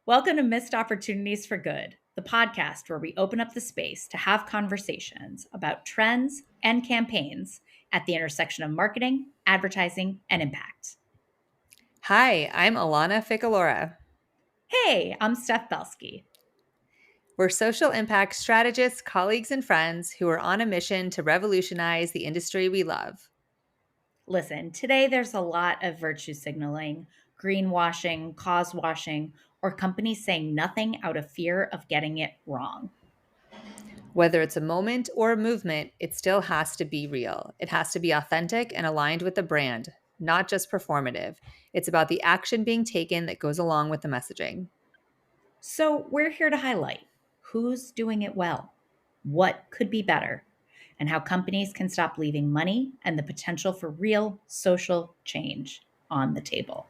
Welcome to Missed Opportunities for Good, the podcast where we open up the space to have conversations about trends and campaigns at the intersection of marketing, advertising, and impact. Hi, I'm Alana Ficalora. Hey, I'm Steph Belsky. We're social impact strategists, colleagues, and friends who are on a mission to revolutionize the industry we love. Listen, today there's a lot of virtue signaling, greenwashing, cause washing, or companies saying nothing out of fear of getting it wrong. Whether it's a moment or a movement, it still has to be real. It has to be authentic and aligned with the brand, not just performative. It's about the action being taken that goes along with the messaging. So we're here to highlight who's doing it well, what could be better, and how companies can stop leaving money and the potential for real social change on the table.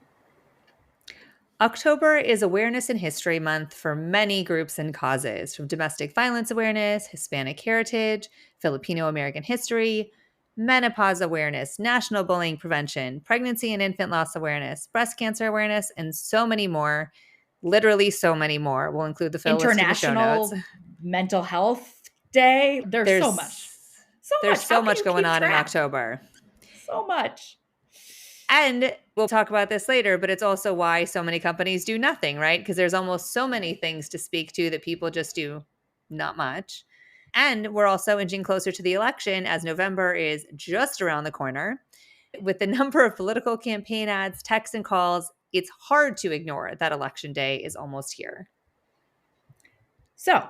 October is Awareness and History Month for many groups and causes, from domestic violence awareness, Hispanic heritage, Filipino American history, menopause awareness, national bullying prevention, pregnancy and infant loss awareness, breast cancer awareness, and so many more. Literally so many more. We'll include the full list in the show International notes. Mental Health Day. There's so much. There's so How can much you going keep on in track? October. So much. And we'll talk about this later, but it's also why so many companies do nothing, right? Because there's almost so many things to speak to that people just do not much. And we're also inching closer to the election as November is just around the corner. With the number of political campaign ads, texts, and calls, it's hard to ignore that election day is almost here. So,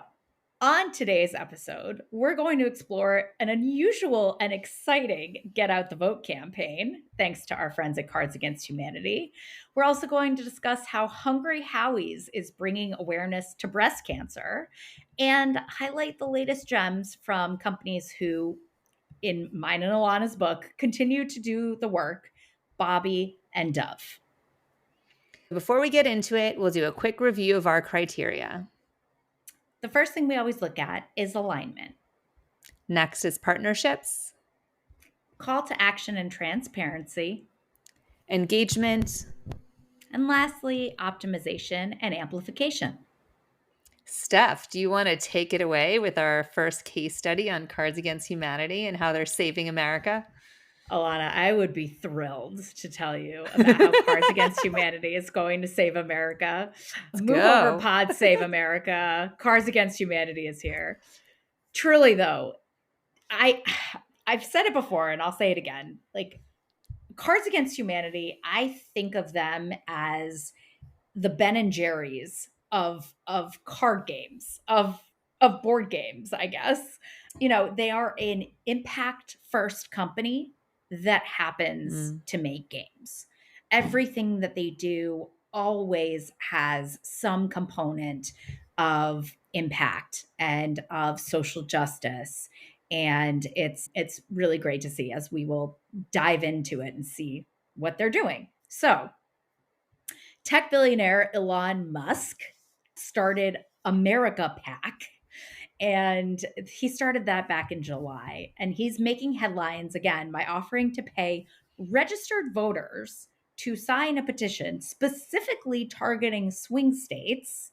on today's episode, we're going to explore an unusual and exciting Get Out the Vote campaign, thanks to our friends at Cards Against Humanity. We're also going to discuss how Hungry Howie's is bringing awareness to breast cancer and highlight the latest gems from companies who, in mine and Alana's book, continue to do the work, Bobbie and Dove. Before we get into it, we'll do a quick review of our criteria. The first thing we always look at is alignment. Next is partnerships. Call to action and transparency. Engagement. And lastly, optimization and amplification. Steph, do you want to take it away with our first case study on Cards Against Humanity and how they're saving America? Alana, I would be thrilled to tell you about how Cards Against Humanity is going to save America. Move over, pod, save America. Cards Against Humanity is here. Truly, though, I've said it before and I'll say it again. Like, Cards Against Humanity, I think of them as the Ben and Jerry's of card games, of board games, I guess. You know, they are an impact first company that happens to make games. Everything that they do always has some component of impact and of social justice. And it's really great to see as we will dive into it and see what they're doing. So, tech billionaire Elon Musk started America Pack. And he started that back in July. And he's making headlines again by offering to pay registered voters to sign a petition specifically targeting swing states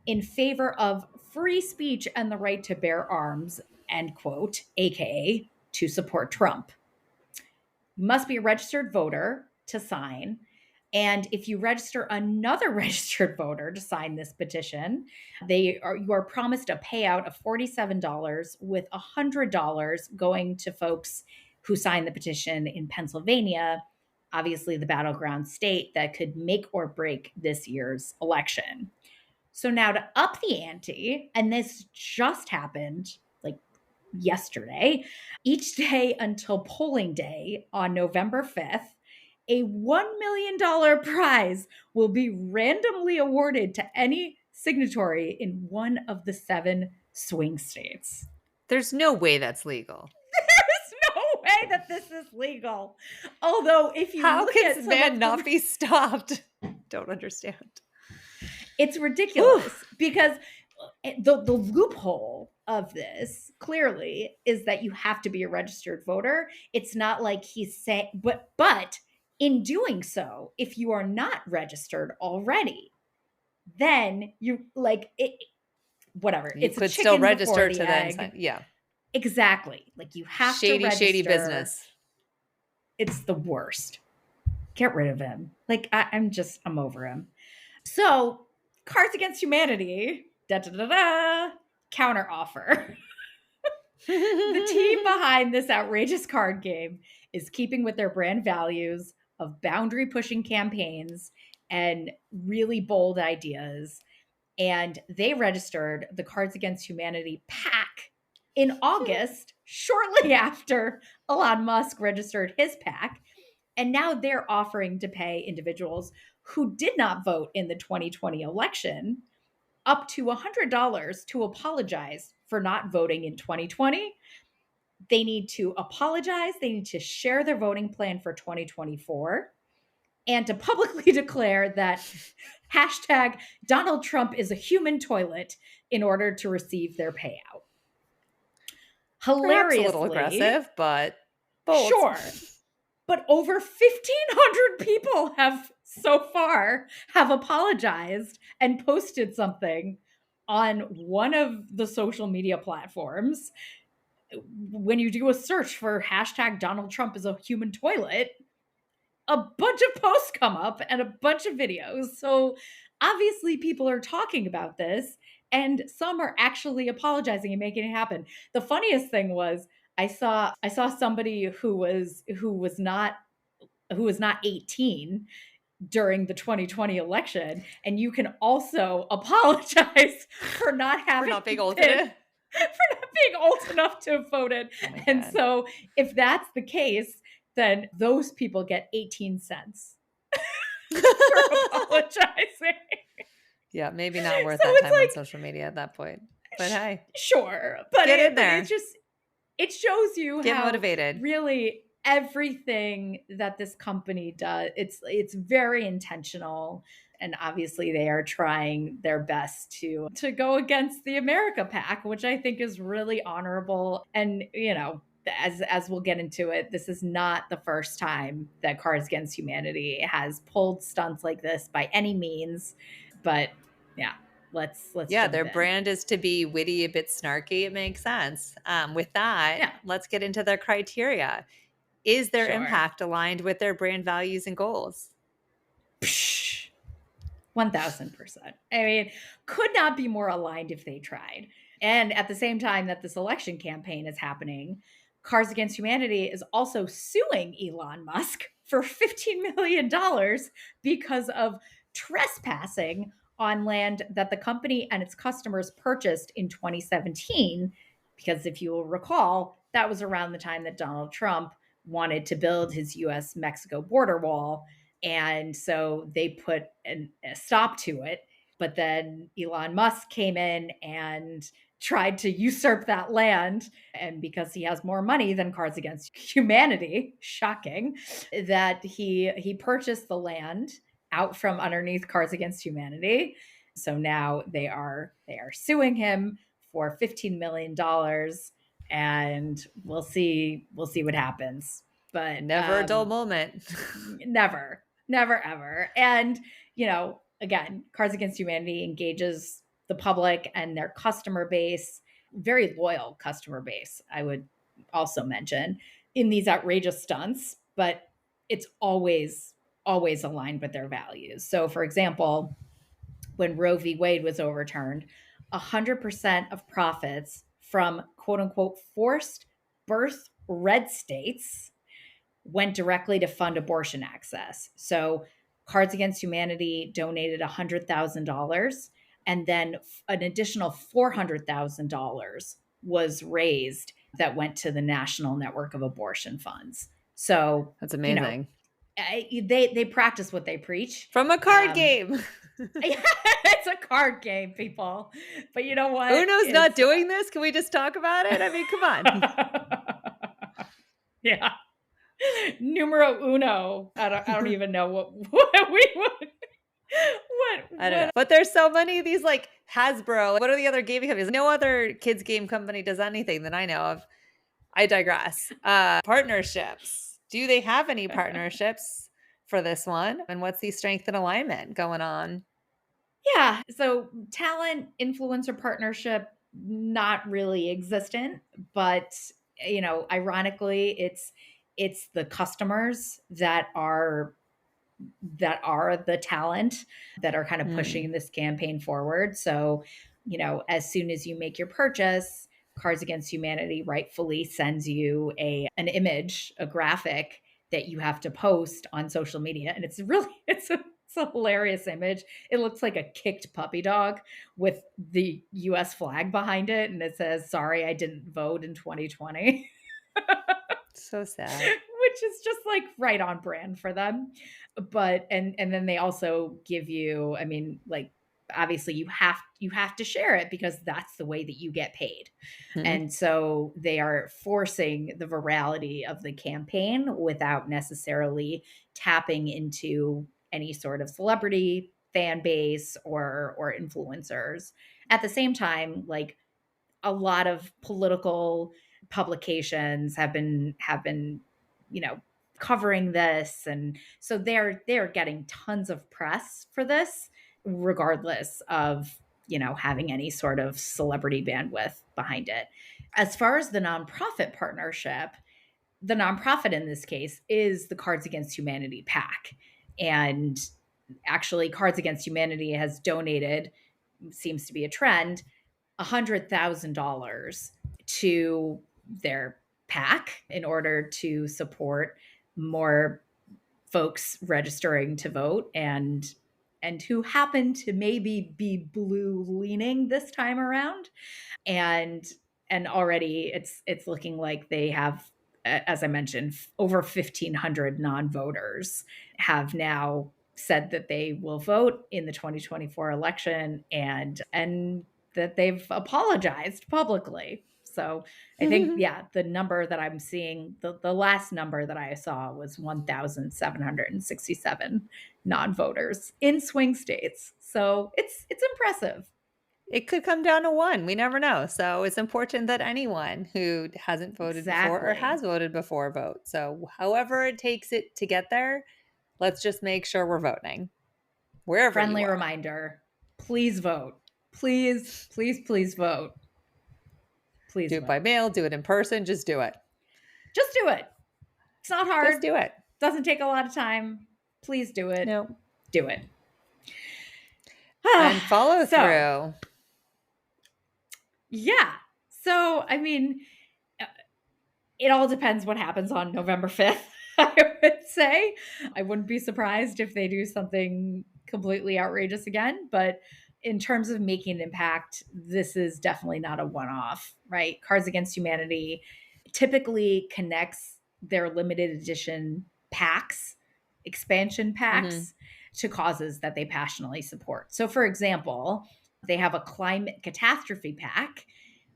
in favor of free speech and the right to bear arms, end quote, AKA to support Trump. You must be a registered voter to sign. And if you register another registered voter to sign this petition, you are promised a payout of $47 with $100 going to folks who signed the petition in Pennsylvania, obviously the battleground state that could make or break this year's election. So now to up the ante, and this just happened like yesterday, each day until polling day on November 5th, a $1 million prize will be randomly awarded to any signatory in one of the 7 swing states. There's no way that's legal. There's no way that this is legal. Although if you How look can at this man not be stopped? Don't understand. It's ridiculous because the loophole of this clearly is that you have to be a registered voter. It's not like he's saying, but in doing so, if you are not registered already, then you like it, whatever. You It's a could still chicken before register the to then egg. yeah. Exactly. Like you have to register. Shady business. It's the worst. Get rid of him. Like I'm over him. So Cards Against Humanity, counter offer. The team behind this outrageous card game is keeping with their brand values of boundary pushing campaigns and really bold ideas. And they registered the Cards Against Humanity PAC in August, shortly after Elon Musk registered his PAC. And now they're offering to pay individuals who did not vote in the 2020 election up to $100 to apologize for not voting in 2020. They need to apologize. They need to share their voting plan for 2024 and to publicly declare that hashtag Donald Trump is a human toilet in order to receive their payout. Hilariously, perhaps a little aggressive, but bold. Sure. But over 1,500 people have so far have apologized and posted something on one of the social media platforms. When you do a search for hashtag Donald Trump is a human toilet, a bunch of posts come up and a bunch of videos. So obviously people are talking about this and some are actually apologizing and making it happen. The funniest thing was I saw somebody who was not 18 during the 2020 election, and you can also apologize for not having for not being old enough. For not being old enough to have voted. Oh and so if that's the case, then those people get 18 cents for apologizing. Yeah, maybe not worth that time on social media at that point. But hey. Sure. But get in there. It shows you get how motivated. Really everything that this company does, it's very intentional. And obviously they are trying their best to go against the America PAC, which I think is really honorable. And, as we'll get into it, this is not the first time that Cards Against Humanity has pulled stunts like this by any means. But yeah, let's their brand is to be witty, a bit snarky. It makes sense. With that, let's get into their criteria. Is their impact aligned with their brand values and goals? 1,000%. I mean, could not be more aligned if they tried. And at the same time that this election campaign is happening, Cards Against Humanity is also suing Elon Musk for $15 million because of trespassing on land that the company and its customers purchased in 2017. Because if you will recall, that was around the time that Donald Trump wanted to build his US-Mexico border wall. And so they put a stop to it. But then Elon Musk came in and tried to usurp that land. And because he has more money than Cards Against Humanity, shocking, that he purchased the land out from underneath Cards Against Humanity. So now they are suing him for $15 million. And we'll see what happens. But never a dull moment. Never ever. And again, Cards Against Humanity engages the public and their customer base, very loyal customer base, I would also mention, in these outrageous stunts, but it's always aligned with their values. So for example, when Roe v. Wade was overturned, 100% of profits from quote unquote forced birth red states went directly to fund abortion access. So Cards Against Humanity donated $100,000, and then an additional $400,000 was raised that went to the National Network of Abortion Funds. So that's amazing. They practice what they preach. From a card game. It's a card game, people. But you know what? Uno's not doing this? Can we just talk about it? I mean, come on. Yeah. Numero uno. I don't even know what we I don't know. But there's so many of these like Hasbro. What are the other gaming companies? No other kids game company does anything that I know of. I digress. Partnerships. Do they have any partnerships for this one? And what's the strength and alignment going on? Yeah. So talent influencer partnership, not really existent, but ironically, it's the customers that are the talent that are kind of pushing this campaign forward. So, as soon as you make your purchase, Cards Against Humanity rightfully sends you an image, a graphic that you have to post on social media. And it's really, it's a hilarious image. It looks like a kicked puppy dog with the US flag behind it. And it says, "Sorry, I didn't vote in 2020." So sad. Which is just like right on brand for them. But and then they also give you, I mean, like, obviously you have to share it because that's the way that you get paid. And so they are forcing the virality of the campaign without necessarily tapping into any sort of celebrity fan base or influencers. At the same time, like, a lot of political publications have been covering this, and so they're getting tons of press for this, regardless of having any sort of celebrity bandwidth behind it. As far as the nonprofit partnership, the nonprofit in this case is the Cards Against Humanity PAC. And actually, Cards Against Humanity has donated, seems to be a trend, $100,000 to their PAC in order to support more folks registering to vote and who happen to maybe be blue leaning this time around. And already it's looking like they have, as I mentioned, over 1,500 non-voters have now said that they will vote in the 2024 election, and that they've apologized publicly. So I think, the number that I'm seeing, the last number that I saw was 1,767 non-voters in swing states. So it's impressive. It could come down to one. We never know. So it's important that anyone who hasn't voted before or has voted before vote. So however it takes it to get there, let's just make sure we're voting. Wherever Friendly you are. reminder, please vote. Please, please, please vote. Please do it by mail, do it in person, just do it. Just do it. It's not hard. Just do it. Doesn't take a lot of time. Please do it. No. Do it. And follow through. Yeah. So, I mean, it all depends what happens on November 5th, I would say. I wouldn't be surprised if they do something completely outrageous again. But in terms of making an impact, this is definitely not a one-off, right? Cards Against Humanity typically connects their limited edition packs, expansion packs, to causes that they passionately support. So, for example, they have a climate catastrophe pack,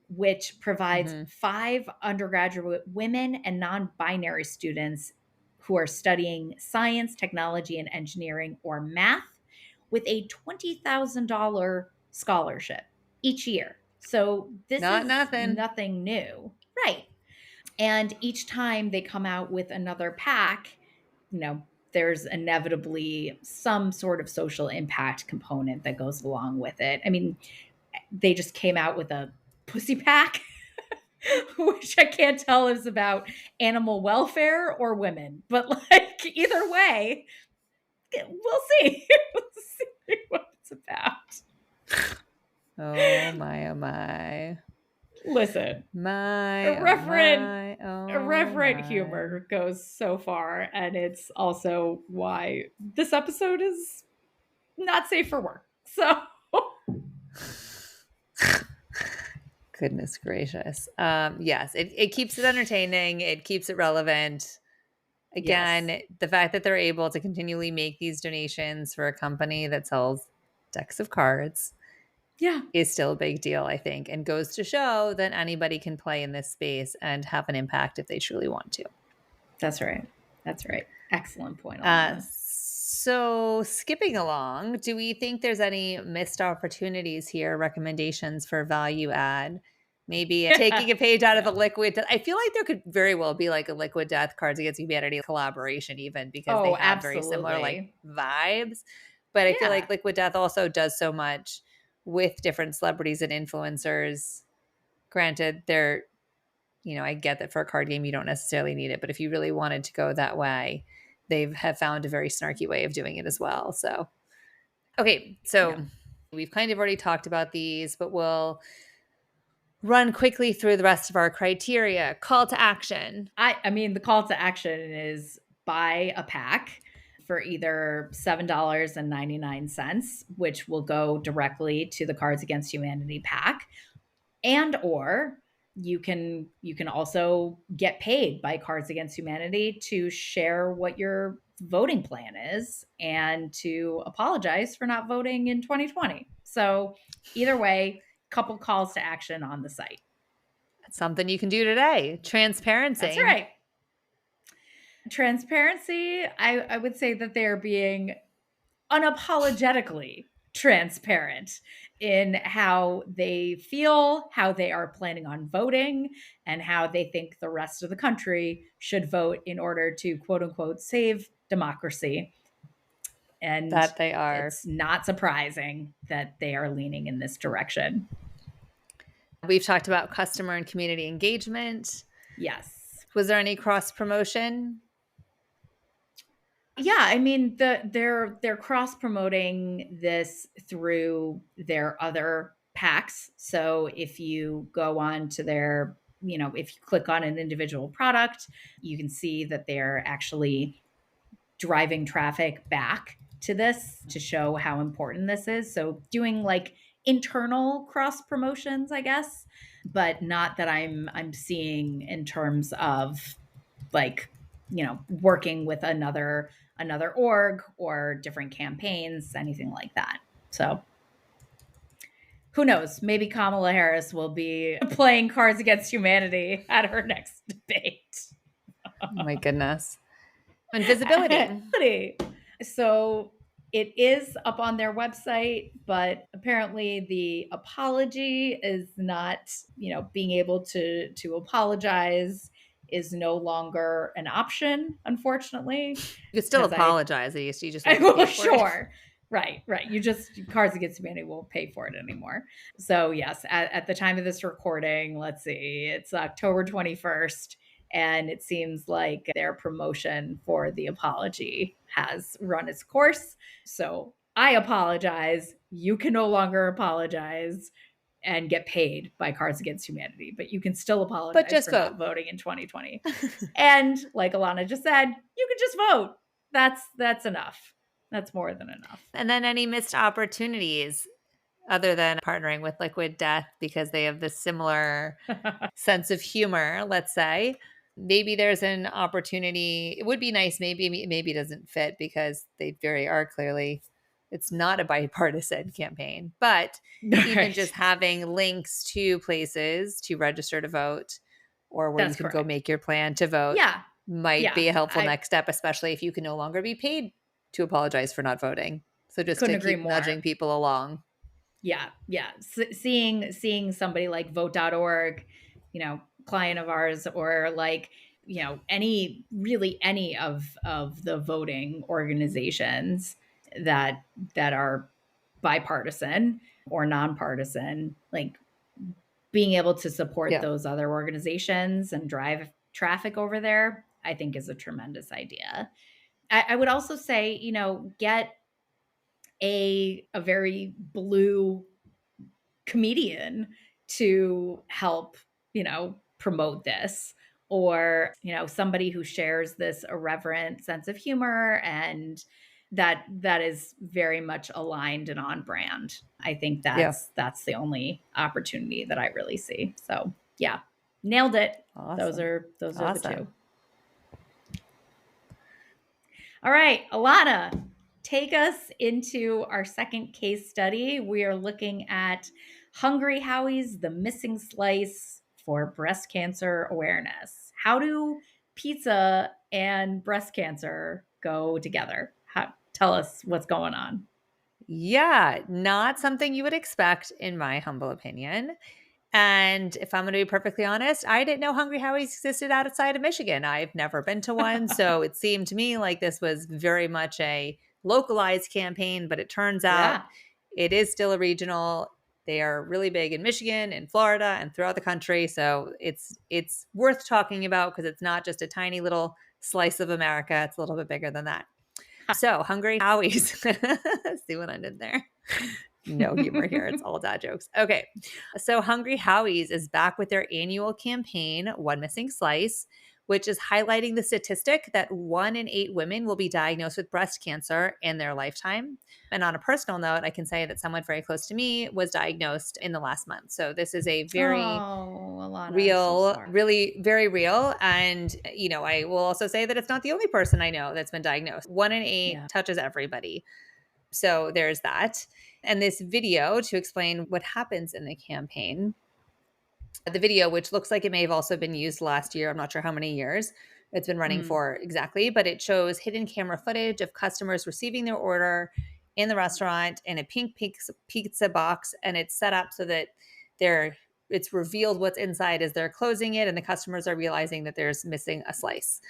which provides 5 undergraduate women and non-binary students who are studying science, technology, and engineering or math with a $20,000 scholarship each year. So this is nothing new. Right. And each time they come out with another pack, there's inevitably some sort of social impact component that goes along with it. I mean, they just came out with a pussy pack, which I can't tell is about animal welfare or women, but like either way, we'll see. We'll see what it's about. Oh my, oh my. Listen, irreverent humor goes so far, and it's also why this episode is not safe for work. So, goodness gracious. Yes, it keeps it entertaining. It keeps it relevant. Again, the fact that they're able to continually make these donations for a company that sells decks of cards is still a big deal, I think, and goes to show that anybody can play in this space and have an impact if they truly want to. That's right. Excellent point. So, skipping along, do we think there's any missed opportunities here, recommendations for value add? Maybe taking a page out of the Yeah. Liquid. I feel like there could very well be like a Liquid Death Cards Against Humanity collaboration, even because they Oh, have very similar like absolutely. vibes. But I feel like Yeah. Liquid Death also does so much with different celebrities and influencers. Granted, they're, I get that for a card game, you don't necessarily need it. But if you really wanted to go that way, have found a very snarky way of doing it as well. So, okay. So Yeah. we've kind of already talked about these, but we'll run quickly through the rest of our criteria. Call to action. I mean, the call to action is buy a pack for either $7.99, which will go directly to the Cards Against Humanity pack, and or you can also get paid by Cards Against Humanity to share what your voting plan is and to apologize for not voting in 2020. So either way, couple calls to action on the site. That's something you can do today. That's Transparency. right. Transparency, I would say that they're being unapologetically transparent in how they feel, how they are planning on voting, and how they think the rest of the country should vote in order to quote unquote save democracy. And That they are. it's not surprising that they are leaning in this direction. We've talked about customer and community engagement. Yes. Was there any cross promotion? Yeah, I mean they're cross promoting this through their other packs. So if you go on to their, if you click on an individual product, you can see that they're actually driving traffic back to this to show how important this is. So doing like internal cross promotions, I guess, but not that I'm seeing in terms of like, working with another org or different campaigns, anything like that. So who knows? Maybe Kamala Harris will be playing Cards Against Humanity at her next debate. Oh my goodness. And visibility. So it is up on their website, but apparently the apology is not, being able to apologize is no longer an option, unfortunately. You could still apologize. You just I won't will, pay for sure. Right. You just, Cards Against Humanity won't pay for it anymore. So yes, at the time of this recording, let's see, it's October 21st. And it seems like their promotion for the apology has run its course. So I apologize. You can no longer apologize and get paid by Cards Against Humanity, but you can still apologize but just for vote. not voting in 2020. And like Alana just said, you can just vote. That's enough. That's more than enough. And then any missed opportunities other than partnering with Liquid Death because they have this similar sense of humor, let's say. Maybe there's an opportunity. It would be nice. Maybe it doesn't fit because they very are clearly, it's not a bipartisan campaign, but even just having links to places to register to vote or where you can go make your plan to vote might be a helpful next step, especially if you can no longer be paid to apologize for not voting. So just to keep nudging people along. Yeah. Seeing somebody like vote.org, client of ours, or like, any of the voting organizations that are bipartisan or nonpartisan, like being able to support those other organizations and drive traffic over there, I think is a tremendous idea. I would also say, get a very blue comedian to help, promote this, or, somebody who shares this irreverent sense of humor and that is very much aligned and on brand. I think that's the only opportunity that I really see. So yeah, nailed it. Awesome. Those are the two. All right, Alana, take us into our second case study. We are looking at Hungry Howie's The Missing Slice for Breast Cancer Awareness. How do pizza and breast cancer go together? Tell us what's going on. Yeah, not something you would expect, in my humble opinion. And if I'm going to be perfectly honest, I didn't know Hungry Howie's existed outside of Michigan. I've never been to one. So it seemed to me like this was very much a localized campaign, but it turns out Yeah. it is still a regional. They are really big in Michigan and Florida and throughout the country. So it's worth talking about because it's not just a tiny little slice of America. It's a little bit bigger than that. So Hungry Howie's. See what I did there? No humor here. It's all dad jokes. Okay. So Hungry Howie's is back with their annual campaign, One Missing Slice, which is highlighting the statistic that 1 in 8 women will be diagnosed with breast cancer in their lifetime. And on a personal note, I can say that someone very close to me was diagnosed in the last month. So this is a very Alana, I'm so real, sorry. really very real. And, I will also say that it's not the only person I know that's been diagnosed. 1 in 8 touches everybody. So there's that. And this video to explain what happens in the campaign. The video, which looks like it may have also been used last year, I'm not sure how many years it's been running for exactly, but it shows hidden camera footage of customers receiving their order in the restaurant in a pink pizza box. And it's set up so that it's revealed what's inside as they're closing it, and the customers are realizing that there's missing a slice.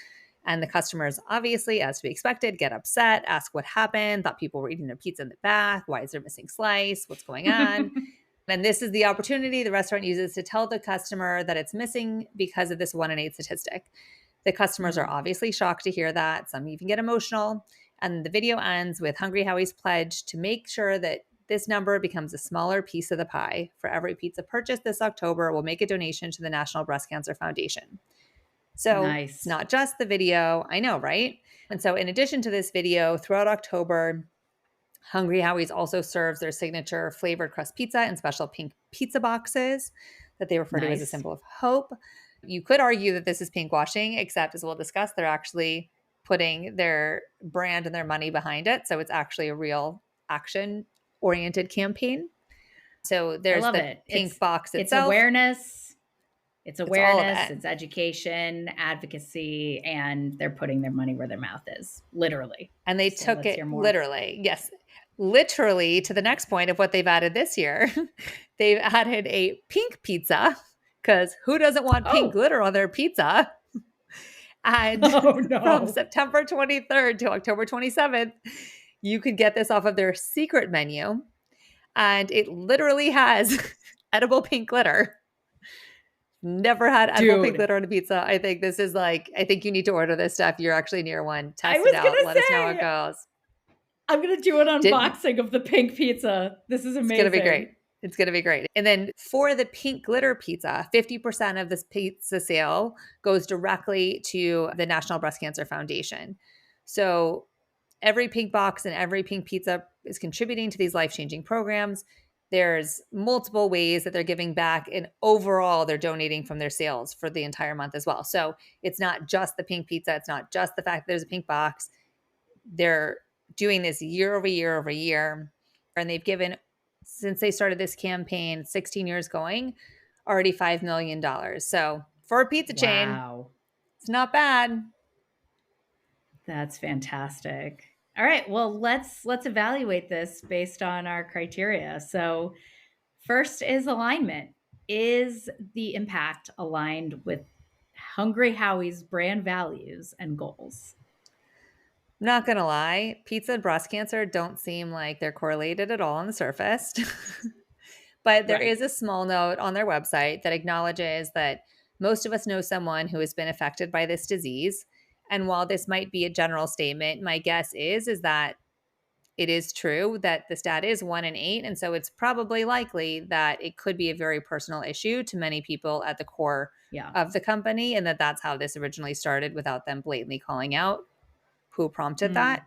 And the customers, obviously, as to be expected, get upset, ask what happened, thought people were eating their pizza in the back. Why is there missing slice? What's going on? And this is the opportunity the restaurant uses to tell the customer that it's missing because of this 1 in 8 statistic. The customers are obviously shocked to hear that. Some even get emotional. And the video ends with Hungry Howie's pledge to make sure that this number becomes a smaller piece of the pie. For every pizza purchased this October, we'll make a donation to the National Breast Cancer Foundation. So It's not just the video. I know, right? And so in addition to this video, throughout October, Hungry Howie's also serves their signature flavored crust pizza in special pink pizza boxes that they refer to as a symbol of hope. You could argue that this is pink washing, except as we'll discuss, they're actually putting their brand and their money behind it. So it's actually a real action-oriented campaign. So there's the pink box itself. It's awareness. It's awareness, it's education, advocacy, and they're putting their money where their mouth is, literally. And they took it literally. Yes. Literally to the next point of what they've added this year. They've added a pink pizza because who doesn't want pink glitter on their pizza? And from September 23rd to October 27th, you could get this off of their secret menu. And it literally has edible pink glitter. Never had edible pink glitter on a pizza. I think this is I think you need to order this stuff. You're actually near one. Test it out. Let us know how it goes. I'm going to do an unboxing of the pink pizza. This is amazing. It's going to be great. It's going to be great. And then for the pink glitter pizza, 50% of this pizza sale goes directly to the National Breast Cancer Foundation. So every pink box and every pink pizza is contributing to these life-changing programs. There's multiple ways that they're giving back, and overall they're donating from their sales for the entire month as well. So it's not just the pink pizza. It's not just the fact that there's a pink box. They're doing this year over year over year. And they've given, since they started this campaign, 16 years going, already $5 million. So for a pizza chain, it's not bad. That's fantastic. All right, well, let's evaluate this based on our criteria. So first is alignment. Is the impact aligned with Hungry Howie's brand values and goals? I'm not going to lie. Pizza and breast cancer don't seem like they're correlated at all on the surface. But there is a small note on their website that acknowledges that most of us know someone who has been affected by this disease. And while this might be a general statement, my guess is that it is true that the stat is 1 in 8. And so it's probably likely that it could be a very personal issue to many people at the core of the company. And that's how this originally started without them blatantly calling out who prompted that.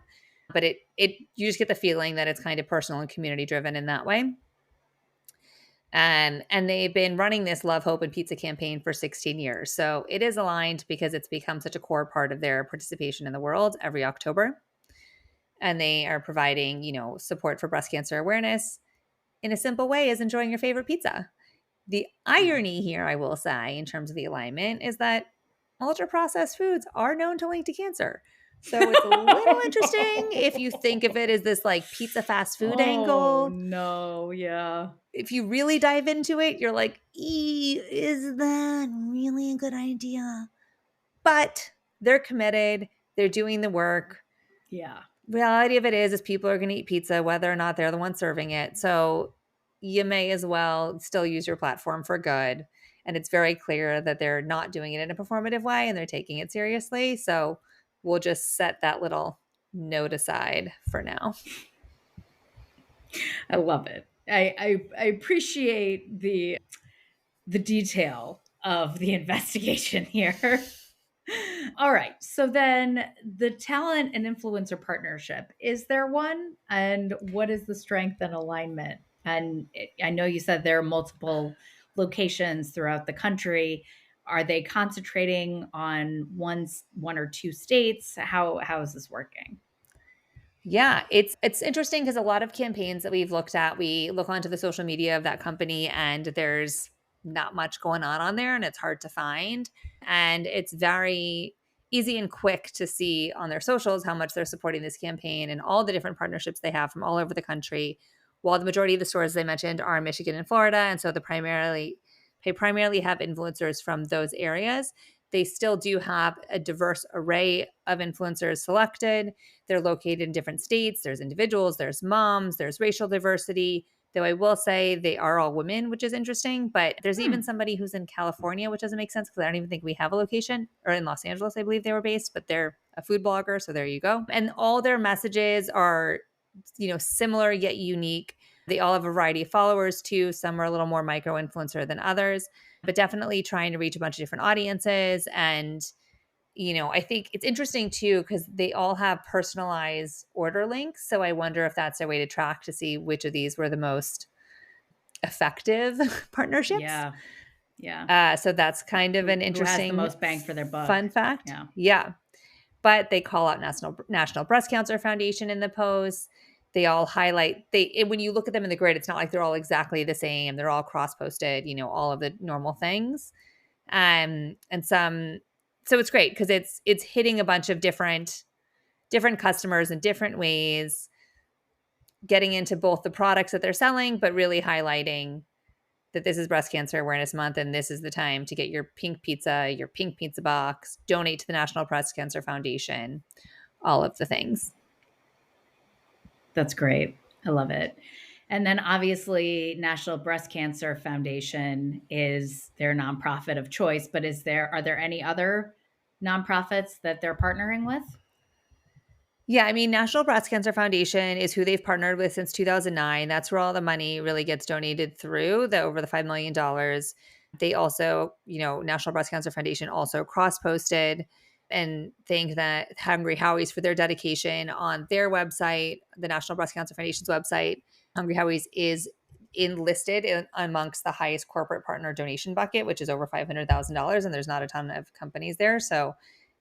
But you just get the feeling that it's kind of personal and community driven in that way. And they've been running this Love, Hope, and Pizza campaign for 16 years. So it is aligned because it's become such a core part of their participation in the world every October. And they are providing, support for breast cancer awareness in a simple way as enjoying your favorite pizza. The irony here, I will say, in terms of the alignment, is that ultra-processed foods are known to link to cancer. So it's a little interesting if you think of it as this like pizza fast food Oh, angle. no. Yeah. If you really dive into it, you're like, is that really a good idea? But they're committed. They're doing the work. Yeah. Reality of it is people are going to eat pizza whether or not they're the one serving it. So you may as well still use your platform for good. And it's very clear that they're not doing it in a performative way and they're taking it seriously. So we'll just set that little note aside for now. I love it. I appreciate the detail of the investigation here. All right. So then the talent and influencer partnership, is there one? And what is the strength and alignment? And I know you said there are multiple locations throughout the country. Are they concentrating on one or two states? How is this working? Yeah, it's interesting because a lot of campaigns that we've looked at, we look onto the social media of that company and there's not much going on there and it's hard to find. And it's very easy and quick to see on their socials how much they're supporting this campaign and all the different partnerships they have from all over the country. While the majority of the stores they mentioned are in Michigan and Florida, and so they primarily have influencers from those areas. They still do have a diverse array of influencers selected. They're located in different states. There's individuals, there's moms, there's racial diversity. Though I will say they are all women, which is interesting. But there's even somebody who's in California, which doesn't make sense because I don't even think we have a location. Or in Los Angeles, I believe they were based, but they're a food blogger. So there you go. And all their messages are, similar yet unique. They all have a variety of followers too. Some are a little more micro influencer than others, but definitely trying to reach a bunch of different audiences. And I think it's interesting too because they all have personalized order links. So I wonder if that's a way to track to see which of these were the most effective partnerships. Yeah. Yeah. So that's kind of an Who has the interesting most bang for their buck? fun fact. Yeah. Yeah. But they call out National Breast Cancer Foundation in the post. They all highlight when you look at them in the grid, it's not like they're all exactly the same. They're all cross-posted, all of the normal things. And some so it's great because it's hitting a bunch of different customers in different ways, getting into both the products that they're selling, but really highlighting that this is Breast Cancer Awareness Month and this is the time to get your pink pizza box, donate to the National Breast Cancer Foundation, all of the things. That's great. I love it. And then obviously National Breast Cancer Foundation is their nonprofit of choice, but are there any other nonprofits that they're partnering with? Yeah, I mean, National Breast Cancer Foundation is who they've partnered with since 2009. That's where all the money really gets donated through, over the $5 million. They also, National Breast Cancer Foundation also cross-posted and thanked that Hungry Howie's for their dedication on their website, the National Breast Cancer Foundation's website. Hungry Howie's is enlisted amongst the highest corporate partner donation bucket, which is over $500,000, and there's not a ton of companies there. So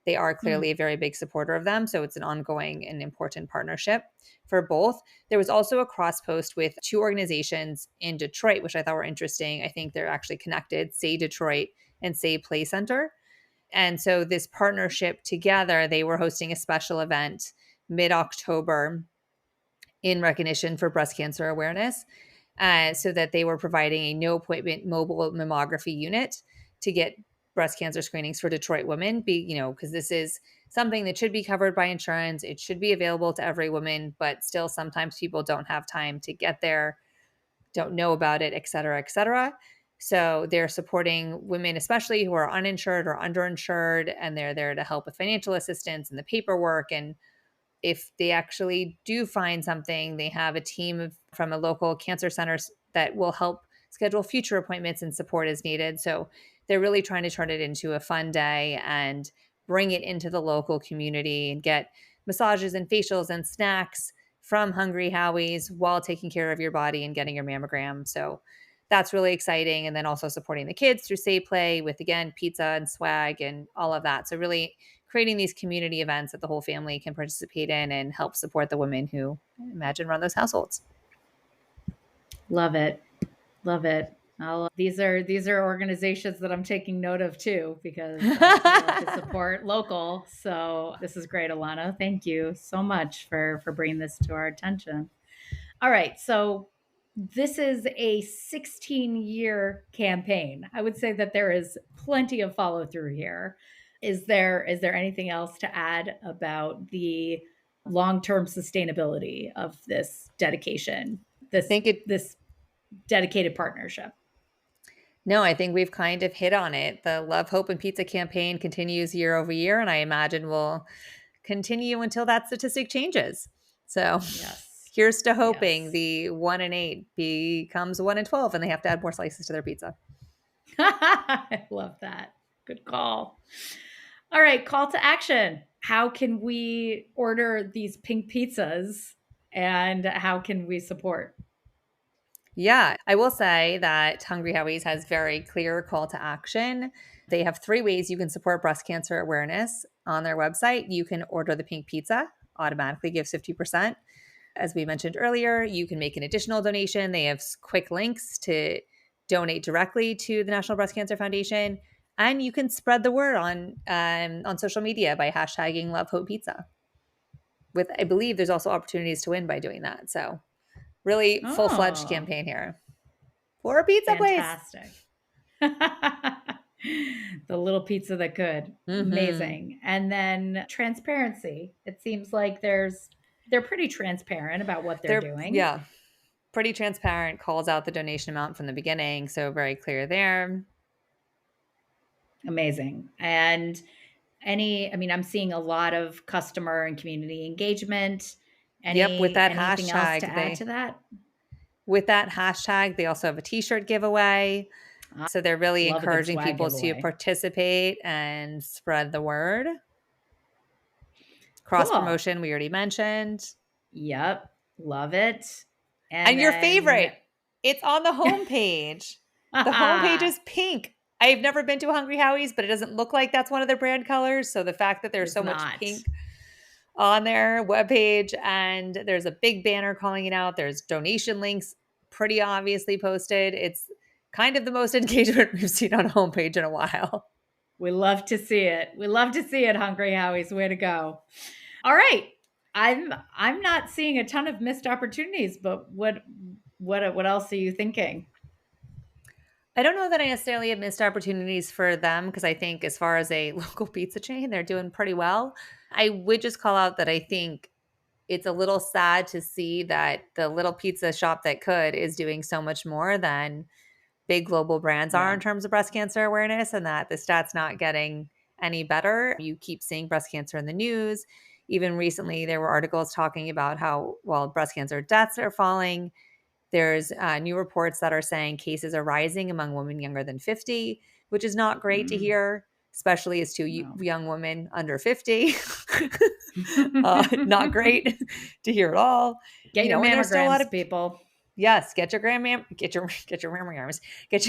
they are clearly a very big supporter of them. So it's an ongoing and important partnership for both. There was also a cross post with two organizations in Detroit, which I thought were interesting. I think they're actually connected, Say Detroit and Say Play Center. And so this partnership together, they were hosting a special event mid-October in recognition for breast cancer awareness, so that they were providing a no appointment mobile mammography unit to get breast cancer screenings for Detroit women, because this is something that should be covered by insurance. It should be available to every woman, but still sometimes people don't have time to get there, don't know about it, et cetera, et cetera. So they're supporting women, especially who are uninsured or underinsured, and they're there to help with financial assistance and the paperwork. And if they actually do find something, they have a team from a local cancer center that will help schedule future appointments and support as needed. So they're really trying to turn it into a fun day and bring it into the local community and get massages and facials and snacks from Hungry Howie's while taking care of your body and getting your mammogram. So that's really exciting. And then also supporting the kids through Say Play with, again, pizza and swag and all of that. So really creating these community events that the whole family can participate in and help support the women who, I imagine, run those households. Love it. Love it. These are organizations that I'm taking note of too, because I love to support local. So this is great, Alana. Thank you so much for bringing this to our attention. All right, so this is a 16-year campaign. I would say that there is plenty of follow through here. Is there anything else to add about the long-term sustainability of this dedication, this dedicated partnership? No, I think we've kind of hit on it. The Love, Hope, and Pizza campaign continues year over year, and I imagine will continue until that statistic changes. So Yes. Here's to hoping the 1 in 8 becomes 1 in 12 and they have to add more slices to their pizza. I love that. Good call. All right, call to action. How can we order these pink pizzas and how can we support? Yeah, I will say that Hungry Howie's has very clear call to action. They have 3 ways you can support breast cancer awareness on their website. You can order the pink pizza, automatically gives 50%. As we mentioned earlier, you can make an additional donation. They have quick links to donate directly to the National Breast Cancer Foundation. And you can spread the word on social media by hashtagging Love Hope Pizza. I believe there's also opportunities to win by doing that. So really full-fledged campaign here for a pizza Fantastic. Place. The little pizza that could. Mm-hmm. Amazing. And then transparency. It seems like they're pretty transparent about what they're doing. Yeah. Pretty transparent, calls out the donation amount from the beginning. So very clear there. Amazing. And I'm seeing a lot of customer and community engagement. With that anything hashtag, else to add to that? With that hashtag, they also have a t-shirt giveaway. So they're really encouraging people to participate and spread the word. Cross-promotion, we already mentioned. Yep. Love it. And your favorite, it's on the homepage. The homepage is pink. I've never been to a Hungry Howie's, but it doesn't look like that's one of their brand colors. So the fact that there's so much pink on their webpage and there's a big banner calling it out. There's donation links pretty obviously posted. It's kind of the most engagement we've seen on a homepage in a while. We love to see it. We love to see it, Hungry Howie's. Way to go. All right. I'm not seeing a ton of missed opportunities, but what else are you thinking? I don't know that I necessarily have missed opportunities for them because I think as far as a local pizza chain, they're doing pretty well. I would just call out that I think it's a little sad to see that the little pizza shop that could is doing so much more than big global brands are in terms of breast cancer awareness, and that the stat's not getting any better. You keep seeing breast cancer in the news. Even recently, there were articles talking about how, while breast cancer deaths are falling, there's new reports that are saying cases are rising among women younger than 50, which is not great to hear, especially as young women under 50. Not great to hear at all. Get your mammograms, people. Yes, get your mammograms.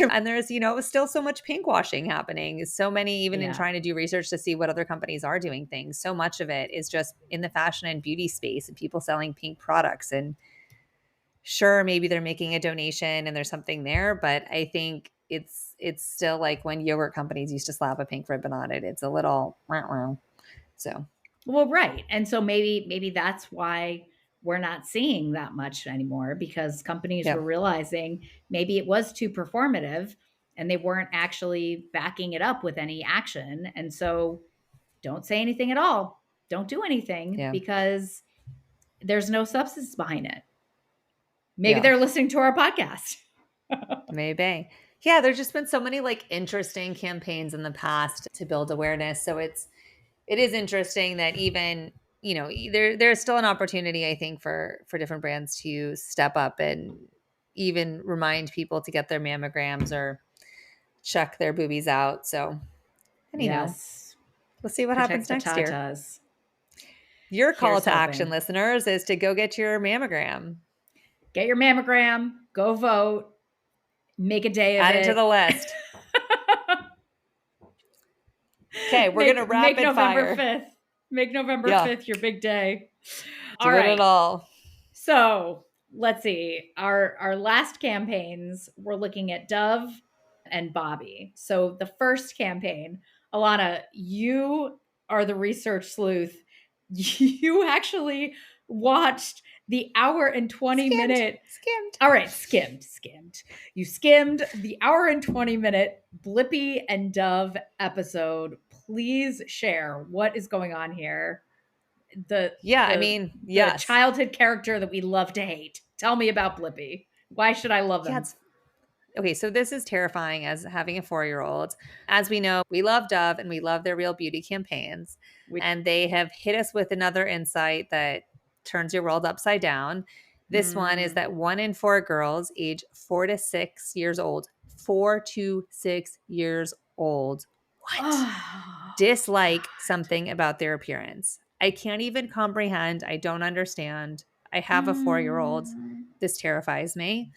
And there's, still so much pink washing happening. So many, even in trying to do research to see what other companies are doing things. So much of it is just in the fashion and beauty space and people selling pink products. And sure, maybe they're making a donation and there's something there, but I think it's still like when yogurt companies used to slap a pink ribbon on it. It's a little so. Well, right. And so maybe that's why we're not seeing that much anymore, because companies were realizing maybe it was too performative and they weren't actually backing it up with any action. And so don't say anything at all. Don't do anything because there's no substance behind it. Maybe they're listening to our podcast. Maybe. Yeah, there's just been so many interesting campaigns in the past to build awareness. So it is interesting that even there's still an opportunity, I think, for different brands to step up and even remind people to get their mammograms or check their boobies out. So, we'll see what happens next year. Your call to action, listeners, is to go get your mammogram. Get your mammogram. Go vote. Make a day of it. Add it to the list. Okay, we're going to rapid fire. November 5th. Make November 5th your big day. Do it all. So let's see. Our last campaigns, we're looking at Dove and Bobbie. So the first campaign, Alana, you are the research sleuth. You actually watched the hour and 20-minute. Skimmed. All right, skimmed. You skimmed the hour and 20-minute Blippi and Dove episode. Please share what is going on here. The Yes. childhood character that we love to hate. Tell me about Blippi. Why should I love them? Okay, so this is terrifying as having a 4-year-old. As we know, we love Dove and we love their Real Beauty campaigns. And they have hit us with another insight that turns your world upside down. This one is that 1 in 4 girls age 4 to 6 years old, 4 to 6 years old, dislike something about their appearance. I can't even comprehend. I don't understand. I have a 4-year-old. This terrifies me.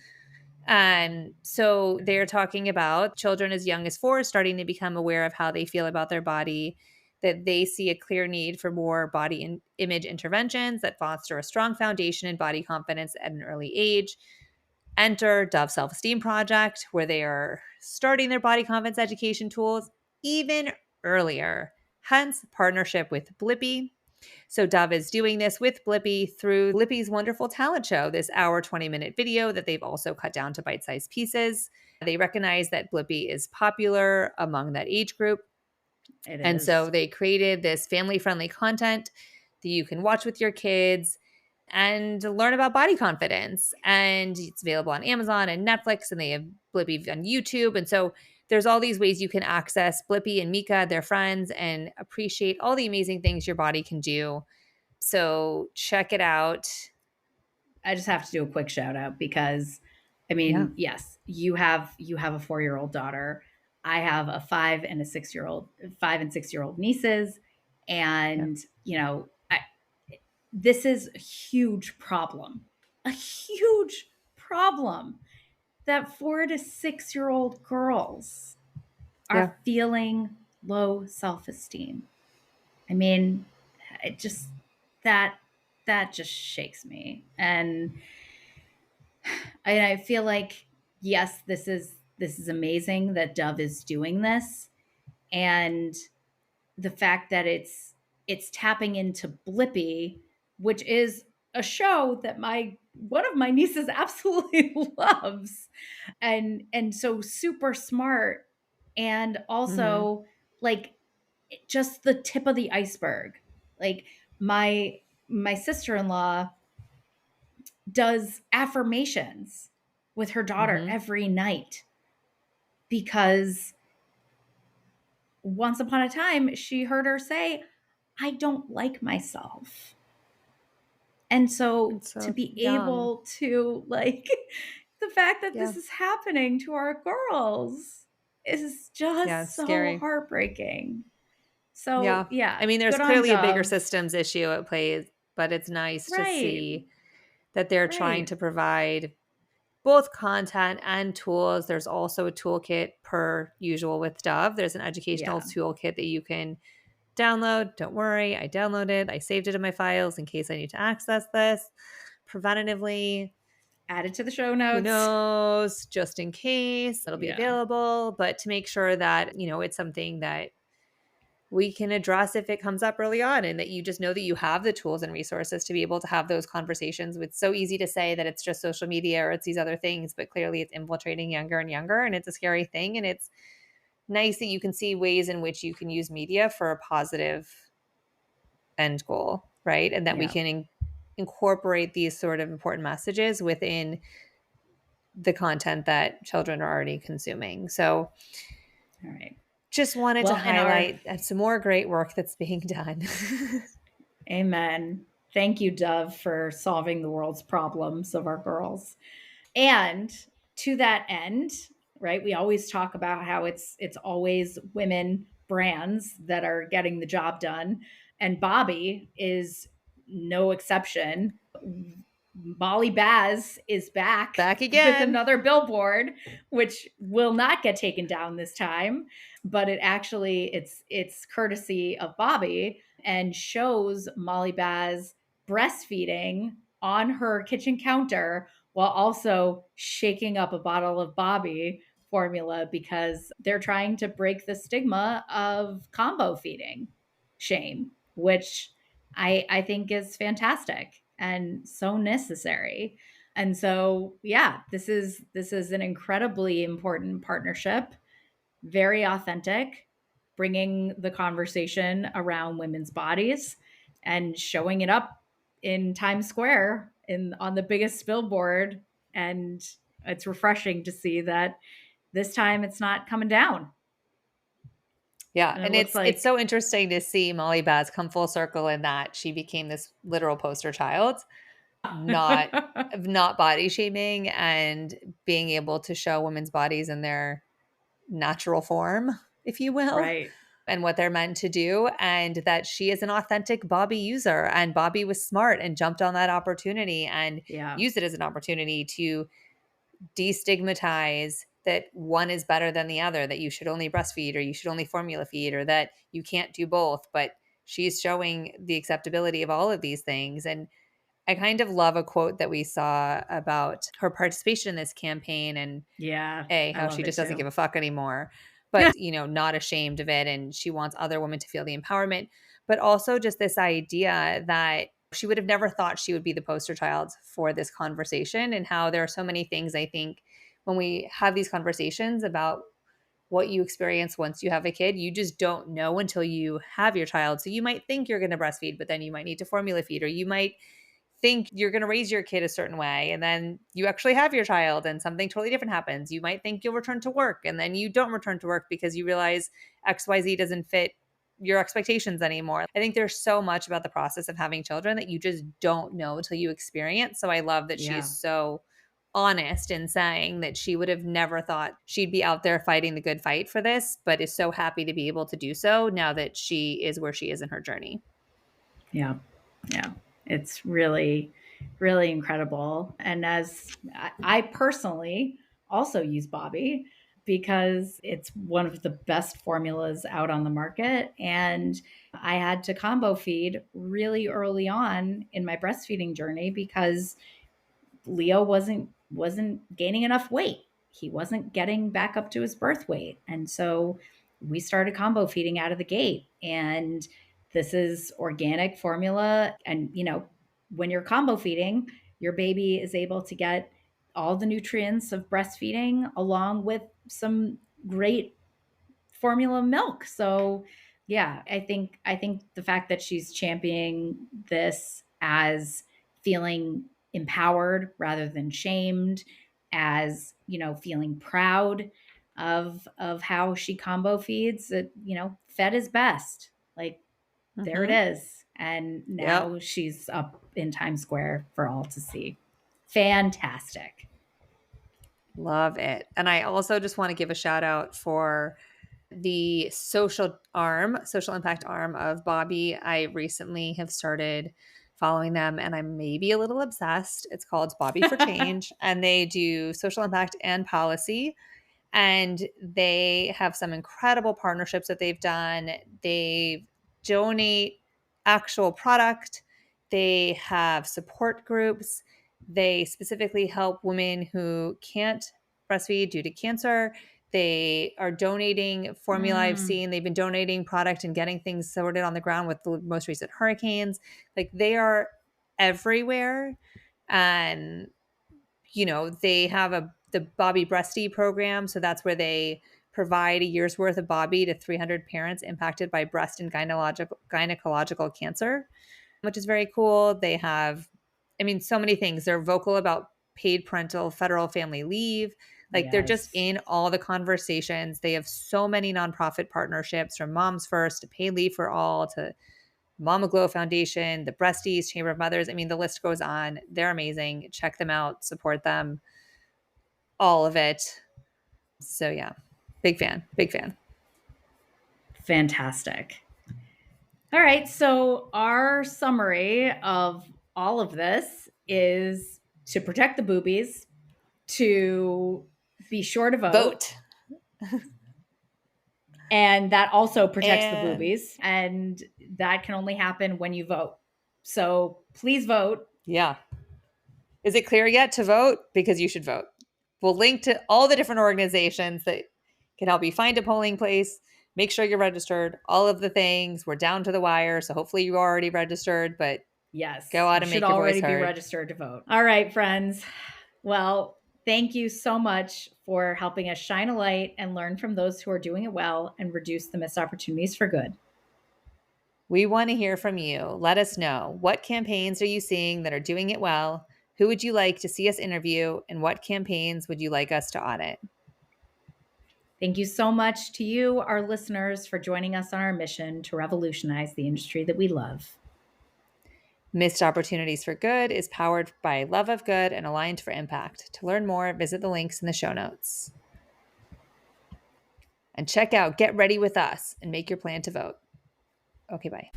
So they're talking about children as young as 4 starting to become aware of how they feel about their body, that they see a clear need for more body image interventions that foster a strong foundation in body confidence at an early age. Enter Dove Self-Esteem Project, where they are starting their body confidence education tools even earlier, hence partnership with Blippi. So Dove is doing this with Blippi through Blippi's wonderful talent show, this hour 20-minute video that they've also cut down to bite-sized pieces. They recognize that Blippi is popular among that age group. And so they created this family-friendly content that you can watch with your kids and learn about body confidence. And it's available on Amazon and Netflix, and they have Blippi on YouTube. And so there's all these ways you can access Blippi and Mika, their friends, and appreciate all the amazing things your body can do. So check it out. I just have to do a quick shout out because, I mean, yes, you have a 4-year-old daughter. I have a 5 and 6-year-old nieces. And, you know, this is a huge problem that 4 to 6-year-old girls are feeling low self-esteem. I mean, it just, that just shakes me. And I feel like, yes, this is amazing that Dove is doing this. And the fact that it's tapping into Blippi, which is a show that one of my nieces absolutely loves, and so super smart, and also like just the tip of the iceberg. Like my sister-in-law does affirmations with her daughter every night because once upon a time she heard her say, I don't like myself. And so to be able to, like, the fact that this is happening to our girls is just so scary. Heartbreaking. So yeah. I mean, there's clearly a bigger systems issue at play, but it's nice to see that they're trying to provide both content and tools. There's also a toolkit per usual with Dove. There's an educational toolkit that you can download. Don't worry, I downloaded. I saved it in my files in case I need to access this preventatively. Add it to the show notes. Who knows? Just in case it'll be available. But to make sure that, you know, it's something that we can address if it comes up early on, and that you just know that you have the tools and resources to be able to have those conversations. It's so easy to say that it's just social media or it's these other things, but clearly it's infiltrating younger and younger, and it's a scary thing. And it's nice that you can see ways in which you can use media for a positive end goal, right? And that we can incorporate these sort of important messages within the content that children are already consuming. So, all right. Just wanted to highlight some more great work that's being done. Amen. Thank you, Dove, for solving the world's problems of our girls. And to that end, right, we always talk about how it's always women brands that are getting the job done. And Bobbie is no exception. Molly Baz is back again with another billboard, which will not get taken down this time, but it's courtesy of Bobbie and shows Molly Baz breastfeeding on her kitchen counter while also shaking up a bottle of Bobbie formula because they're trying to break the stigma of combo feeding shame, which I think is fantastic and so necessary. And so, yeah, this is an incredibly important partnership, very authentic, bringing the conversation around women's bodies and showing it up in Times Square in on the biggest billboard. And it's refreshing to see that this time it's not coming down. Yeah, And it and looks it's like so interesting to see Molly Baz come full circle in that she became this literal poster child, not of not body shaming and being able to show women's bodies in their natural form, if you will, right. and what they're meant to do, and that she is an authentic Bobbie user. And Bobbie was smart and jumped on that opportunity and Yeah. used it as an opportunity to destigmatize that one is better than the other, that you should only breastfeed or you should only formula feed or that you can't do both. But she's showing the acceptability of all of these things. And I kind of love a quote that we saw about her participation in this campaign and Yeah. I how love she it just doesn't give too. a fuck anymore, but, not ashamed of it. And she wants other women to feel the empowerment, but also just this idea that she would have never thought she would be the poster child for this conversation, and how there are so many things I think when we have these conversations about what you experience once you have a kid, you just don't know until you have your child. So you might think you're going to breastfeed, but then you might need to formula feed, or you might think you're going to raise your kid a certain way and then you actually have your child and something totally different happens. You might think you'll return to work and then you don't return to work because you realize XYZ doesn't fit your expectations anymore. I think there's so much about the process of having children that you just don't know until you experience. So I love that Yeah. she's so honest in saying that she would have never thought she'd be out there fighting the good fight for this, but is so happy to be able to do so now that she is where she is in her journey. Yeah. Yeah. It's really, really incredible. And as I personally also use Bobbie because it's one of the best formulas out on the market. And I had to combo feed really early on in my breastfeeding journey because Leo wasn't gaining enough weight. He wasn't getting back up to his birth weight. And so we started combo feeding out of the gate. And this is organic formula. And when you're combo feeding, your baby is able to get all the nutrients of breastfeeding along with some great formula milk. So yeah, I think the fact that she's championing this as feeling empowered rather than shamed, as feeling proud of how she combo feeds, that fed is best. Like there it Mm-hmm. is. And Yep. now she's up in Times Square for all to see. Fantastic. Love it. And I also just want to give a shout out for the social impact arm of Bobbie. I recently have started following them and I'm maybe a little obsessed. It's called Bobbie for Change, and they do social impact and policy. And they have some incredible partnerships that they've done. They donate actual product, they have support groups. They specifically help women who can't breastfeed due to cancer. They are donating formula. I've Mm, seen they've been donating product and getting things sorted on the ground with the most recent hurricanes. Like they are everywhere. And they have the Bobbie Breastie program. So that's where they provide a year's worth of Bobbie to 300 parents impacted by breast and gynecological cancer, which is very cool. They have, so many things. They're vocal about paid parental federal family leave. Like they're just yes. in all the conversations. They have so many nonprofit partnerships, from Moms First to Paid Leave for All to Mama Glow Foundation, the Breasties, Chamber of Mothers. The list goes on. They're amazing. Check them out, support them, all of it. So yeah, big fan, big fan. Fantastic. All right. So, our summary of all of this is to protect the boobies, to be sure to vote, Vote. and that also protects the And boobies. And that can only happen when you vote. So, please vote. yeah, Is it clear yet to vote? Because you should vote. We'll link to all the different organizations that can help you find a polling place. Make sure you're registered. All of the things. We're down to the wire, so hopefully you are already registered, but yes, go out and make your voice heard. You should already be registered to vote. All right, friends. Well, thank you so much for helping us shine a light and learn from those who are doing it well and reduce the missed opportunities for good. We want to hear from you. Let us know. What campaigns are you seeing that are doing it well? Who would you like to see us interview? And what campaigns would you like us to audit? Thank you so much to you, our listeners, for joining us on our mission to revolutionize the industry that we love. Missed Opportunities for Good is powered by Love of Good and Aligned for Impact. To learn more, visit the links in the show notes. And check out Get Ready With Us and make your plan to vote. Okay, bye.